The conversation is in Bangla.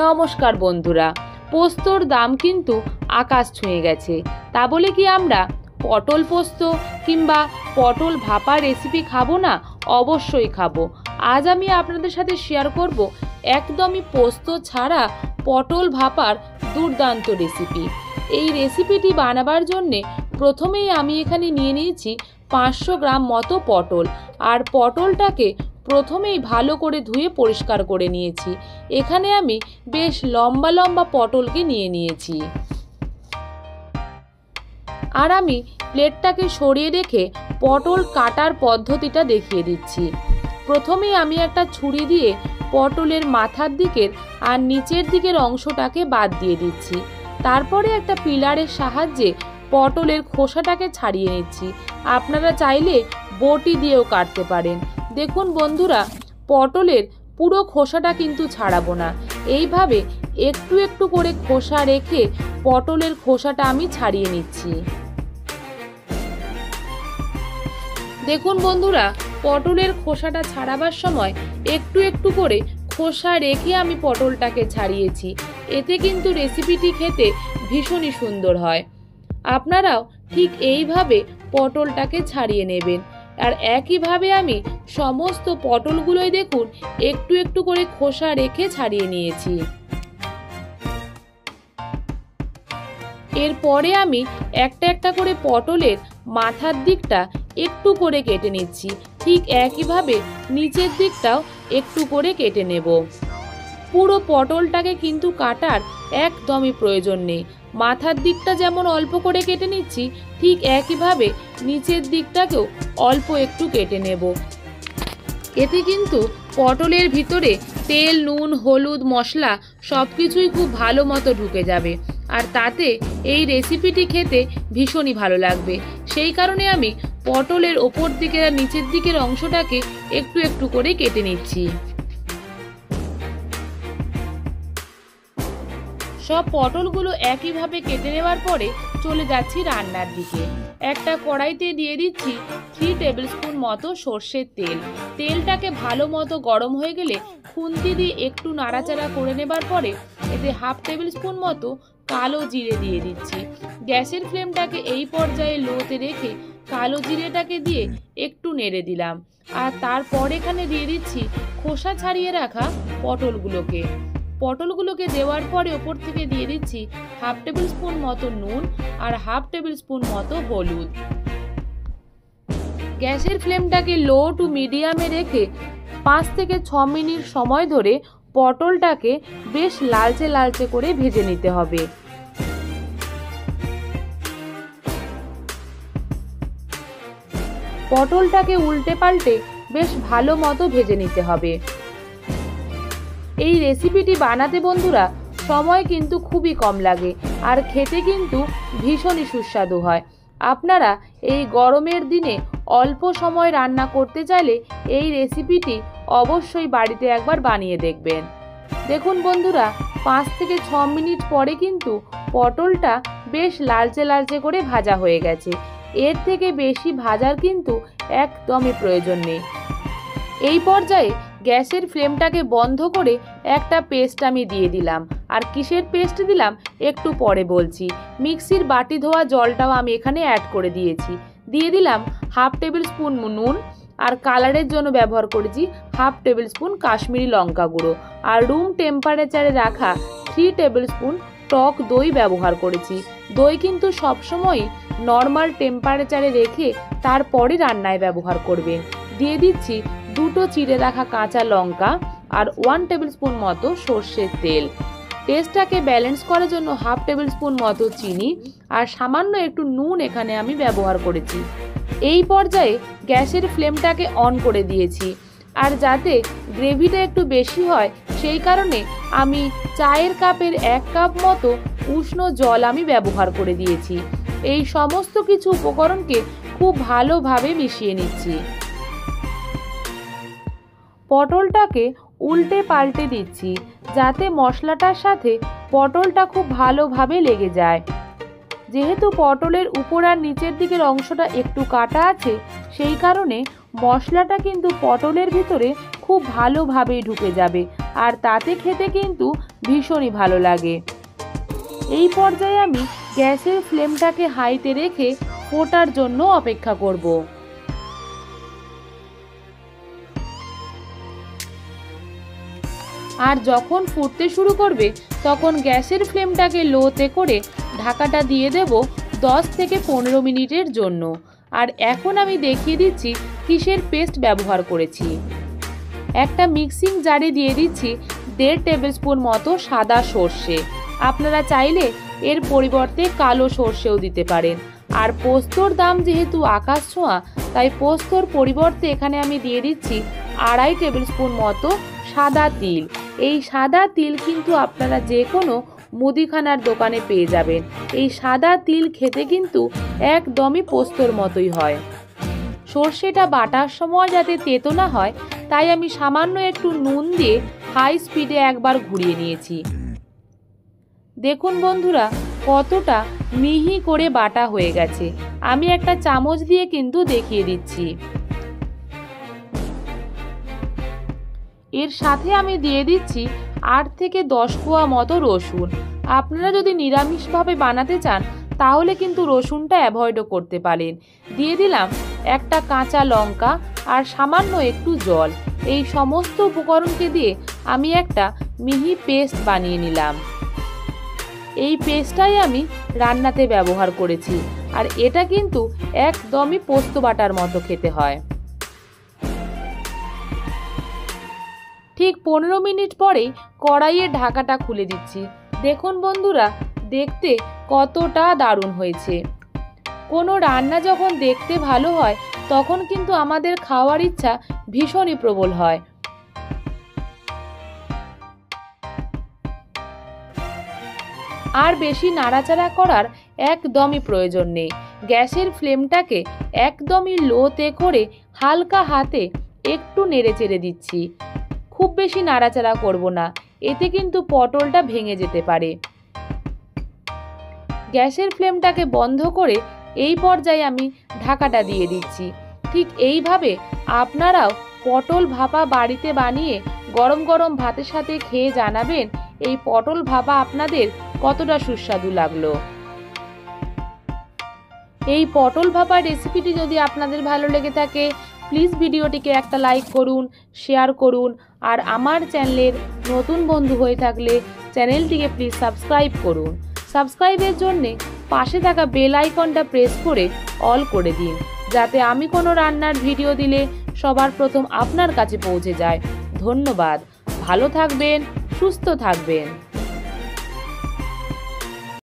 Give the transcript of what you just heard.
নমস্কার বন্ধুরা, পোস্তর দাম কিন্তু আকাশ ছুঁয়ে গেছে। তা বলে কি আমরা পটল পোস্ত কিংবা পটল ভাপা রেসিপি খাবো না? অবশ্যই খাবো। আজ আমি আপনাদের সাথে শেয়ার করব একদমই পোস্ত ছাড়া পটল ভাপার দুর্দান্ত রেসিপি। এই রেসিপিটি বানাবার জন্যে প্রথমেই আমি এখানে নিয়ে নিয়েছি 500 গ্রাম মতো পটল। আর পটলটাকে প্রথমেই ভালো করে ধুয়ে পরিষ্কার করে নিয়েছি। এখানে আমি বেশ লম্বা লম্বা পটলকে নিয়ে নিয়েছি। আর আমি প্লেটটাকে সরিয়ে রেখে পটল কাটার পদ্ধতিটা দেখিয়ে দিচ্ছি। প্রথমেই আমি একটা ছুরি দিয়ে পটলের মাথার দিকের আর নিচের দিকের অংশটাকে বাদ দিয়ে দিচ্ছি। তারপরে একটা পিলারের সাহায্যে পটলের খোসাটাকে ছাড়িয়ে নিচ্ছি। আপনারা চাইলে বটি দিয়েও কাটতে পারেন। দেখুন বন্ধুরা, পটলের পুরো খোসাটা কিন্তু ছাড়াবো না, এইভাবে একটু একটু করে খোসা রেখে পটলের খোসাটা আমি ছাড়িয়ে নিচ্ছি। দেখুন বন্ধুরা, পটলের খোসাটা ছাড়াবার সময় একটু একটু করে খোসা রেখে আমি পটলটাকে ছাড়িয়েছি। এতে কিন্তু রেসিপিটি খেতে ভীষণই সুন্দর হয়। আপনারাও ঠিক এইভাবে পটলটাকে ছাড়িয়ে নেবেন। আর একইভাবে আমি সমস্ত পটলগুলোই দেখুন একটু একটু করে খোসা রেখে ছাড়িয়ে নিয়েছি। এরপরে আমি একটা একটা করে পটলের মাথার দিকটা একটু করে কেটে নিচ্ছি। ঠিক একইভাবে নিচের দিকটাও একটু করে কেটে নেব। পুরো পটলটাকে কিন্তু কাটার একদমই প্রয়োজন নেই। মাথার দিকটা যেমন অল্প করে কেটে নিচ্ছি, ঠিক একইভাবে নিচের দিকটাকেও অল্প একটু কেটে নেব। এতে কিন্তু পটলের ভিতরে তেল, নুন, হলুদ, মশলা সব কিছুই খুব ভালো মতো ঢুকে যাবে। আর তাতে এই রেসিপিটি খেতে ভীষণই ভালো লাগবে। সেই কারণে আমি পটলের ওপর দিকের আর নিচের দিকের অংশটাকে একটু একটু করে কেটে নিচ্ছি। সব পটলগুলো একইভাবে কেটে নেওয়ার পরে চলে যাচ্ছি রান্নার দিকে। একটা কড়াইতে দিয়ে দিচ্ছি 3 টেবিল স্পুন মতো সর্ষের তেল। তেলটাকে ভালো মতো গরম হয়ে গেলে খুন্তি দিয়ে একটু নাড়াচাড়া করে নেবার পরে এতে 1/2 টেবিল স্পুন মতো কালো জিরে দিয়ে দিচ্ছি। গ্যাসের ফ্লেমটাকে এই পর্যায়ে লোতে রেখে কালো জিরেটাকে দিয়ে একটু নেড়ে দিলাম। আর তারপর এখানে দিয়ে দিচ্ছি খোসা ছাড়িয়ে রাখা পটলগুলোকে দেওয়ার পরে ওপর থেকে দিয়ে দিচ্ছি 1/2 টেবিল স্পুন মতো নুন আর 1/2 টেবিল স্পুন মতো হলুদ। গ্যাসের ফ্লেমটাকে লো টু মিডিয়ামে রেখে 5 থেকে 6 মিনিট সময় ধরে পটলটাকে বেশ লালচে লালচে করে ভেজে নিতে হবে। পটলটাকে উল্টে পাল্টে বেশ ভালো মতো ভেজে নিতে হবে। এই রেসিপিটি বানাতে বন্ধুরা সময় কিন্তু খুবই কম লাগে আর খেতে কিন্তু ভীষণই সুস্বাদু হয়। আপনারা এই গরমের দিনে অল্প সময় রান্না করতে চাইলে এই রেসিপিটি অবশ্যই বাড়িতে একবার বানিয়ে দেখবেন। দেখুন বন্ধুরা, 5 থেকে 6 মিনিট পরে কিন্তু পটলটা বেশ লালচে লালচে করে ভাজা হয়ে গেছে। এর থেকে বেশি ভাজার কিন্তু একদমই প্রয়োজন নেই। এই পর্যায়ে গ্যাসের ফ্লেমটাকে বন্ধ করে একটা পেস্ট আমি দিয়ে দিলাম। আর কিসের পেস্ট দিলাম একটু পরে বলছি। মিক্সির বাটি ধোয়া জলটাও আমি এখানে অ্যাড করে দিয়েছি। দিয়ে দিলাম 1/2 টেবিল স্পুন নুন আর কালারের জন্য ব্যবহার করেছি 1/2 টেবিল স্পুন কাশ্মীরি লঙ্কা গুঁড়ো আর রুম টেম্পারেচারে রাখা 3 টেবিল স্পুন টক দই ব্যবহার করেছি। দই কিন্তু সবসময় নর্মাল টেম্পারেচারে রেখে তারপরে রান্নায় ব্যবহার করবেন। দিয়ে দিচ্ছি 2 চিড়ে রাখা কাঁচা লঙ্কা আর 1 টেবিল স্পুন মতো সর্ষের তেল। টেস্টটাকে ব্যালেন্স করার জন্য 1/2 টেবিল স্পুন মতো চিনি আর সামান্য একটু নুন এখানে আমি ব্যবহার করেছি। এই পর্যায়ে গ্যাসের ফ্লেমটাকে অন করে দিয়েছি। আর যাতে গ্রেভিটা একটু বেশি হয় সেই কারণে আমি চায়ের কাপের 1 কাপ মতো উষ্ণ জল আমি ব্যবহার করে দিয়েছি। এই সমস্ত কিছু উপকরণকে খুব ভালোভাবে মিশিয়ে নিচ্ছি। পটলটাকে উল্টে পাল্টে দিচ্ছি যাতে মশলাটার সাথে পটলটা খুব ভালোভাবে লেগে যায়। যেহেতু পটলের উপর আর নিচের দিকের অংশটা একটু কাটা আছে, সেই কারণে মশলাটা কিন্তু পটলের ভিতরে খুব ভালোভাবেই ঢুকে যাবে। আর তাতে খেতে কিন্তু ভীষণই ভালো লাগে। এই পর্যায়ে আমি গ্যাসের ফ্লেমটাকে হাইতে রেখে ফোটার জন্য অপেক্ষা করব। আর যখন ফুটতে শুরু করবে তখন গ্যাসের ফ্লেমটাকে লোতে করে ঢাকাটা দিয়ে দেব 10 থেকে 15 মিনিটের জন্য। আর এখন আমি দেখিয়ে দিচ্ছি কিসের পেস্ট ব্যবহার করেছি। একটা মিক্সিং জারে দিয়ে দিচ্ছি 1.5 টেবিলস্পুন মতো সাদা সর্ষে। আপনারা চাইলে এর পরিবর্তে কালো সর্ষেও দিতে পারেন। আর পোস্তর দাম যেহেতু আকাশ ছোঁয়া, তাই পোস্তর পরিবর্তে এখানে আমি দিয়ে দিচ্ছি 2.5 টেবিলস্পুন মতো সাদা তিল। এই সাদা তিল কিন্তু আপনারা যে কোনো মুদিখানার দোকানে পেয়ে যাবেন। এই সাদা তিল খেতে কিন্তু একদমই পোস্তর মতোই হয়। সর্ষেটা বাটার সময় যাতে তেতো না হয়, তাই আমি সামান্য একটু নুন দিয়ে হাই স্পিডে একবার ঘুরিয়ে নিয়েছি। দেখুন বন্ধুরা, কতটা মিহি করে বাটা হয়ে গেছে। আমি একটা চামচ দিয়ে কিন্তু দেখিয়ে দিচ্ছি। এর সাথে আমি দিয়ে দিচ্ছি 8 থেকে 10 কোয়া মতো রসুন। আপনারা যদি নিরামিষভাবে বানাতে চান তাহলে কিন্তু রসুনটা অ্যাভয়েডও করতে পারেন। দিয়ে দিলাম একটা কাঁচা লঙ্কা আর সামান্য একটু জল। এই সমস্ত উপকরণকে দিয়ে আমি একটা মিহি পেস্ট বানিয়ে নিলাম। এই পেস্টটাই আমি রান্নাতে ব্যবহার করেছি। আর এটা কিন্তু একদমই পোস্ত বাটার মতো খেতে হয়। ঠিক 15 মিনিট পরেই কড়াইয়ের ঢাকাটা খুলে দিচ্ছি। দেখুন বন্ধুরা, দেখতে কতটা দারুণ হয়েছে। কোনো রান্না যখন দেখতে ভালো হয় তখন কিন্তু আমাদের খাওয়ার ইচ্ছা ভীষণই প্রবল হয়। আর বেশি নাড়াচাড়া করার একদমই প্রয়োজন নেই। গ্যাসের ফ্লেমটাকে একদমই লোতে করে হালকা হাতে একটু নেড়েচেড়ে দিচ্ছি। খুব বেশি নাড়াচাড়া করব না, এতে কিন্তু পটলটা ভেঙে যেতে পারে। গ্যাসের ফ্লেমটাকে বন্ধ করে এই পর্যায়ে আমি ঢাকাটা দিয়ে দিচ্ছি। ঠিক এইভাবে আপনারাও পটল ভাপা বাড়িতে বানিয়ে গরম গরম ভাতের সাথে খেয়ে জানাবেন এই পটল ভাপা আপনাদের কতটা সুস্বাদু লাগলো। এই পটল ভাপা রেসিপিটি যদি আপনাদের ভালো লেগে থাকে প্লিজ ভিডিওটিকে একটা লাইক করুন, শেয়ার করুন। আর আমার চ্যানেলের নতুন বন্ধু হয়ে থাকলে চ্যানেলটিকে প্লিজ সাবস্ক্রাইব করুন। সাবস্ক্রাইবের জন্যে পাশে থাকা বেল আইকনটা প্রেস করে অল করে দিন, যাতে আমি কোনো রান্নার ভিডিও দিলে সবার প্রথম আপনার কাছে পৌঁছে যায়। ধন্যবাদ। ভালো থাকবেন, সুস্থ থাকবেন।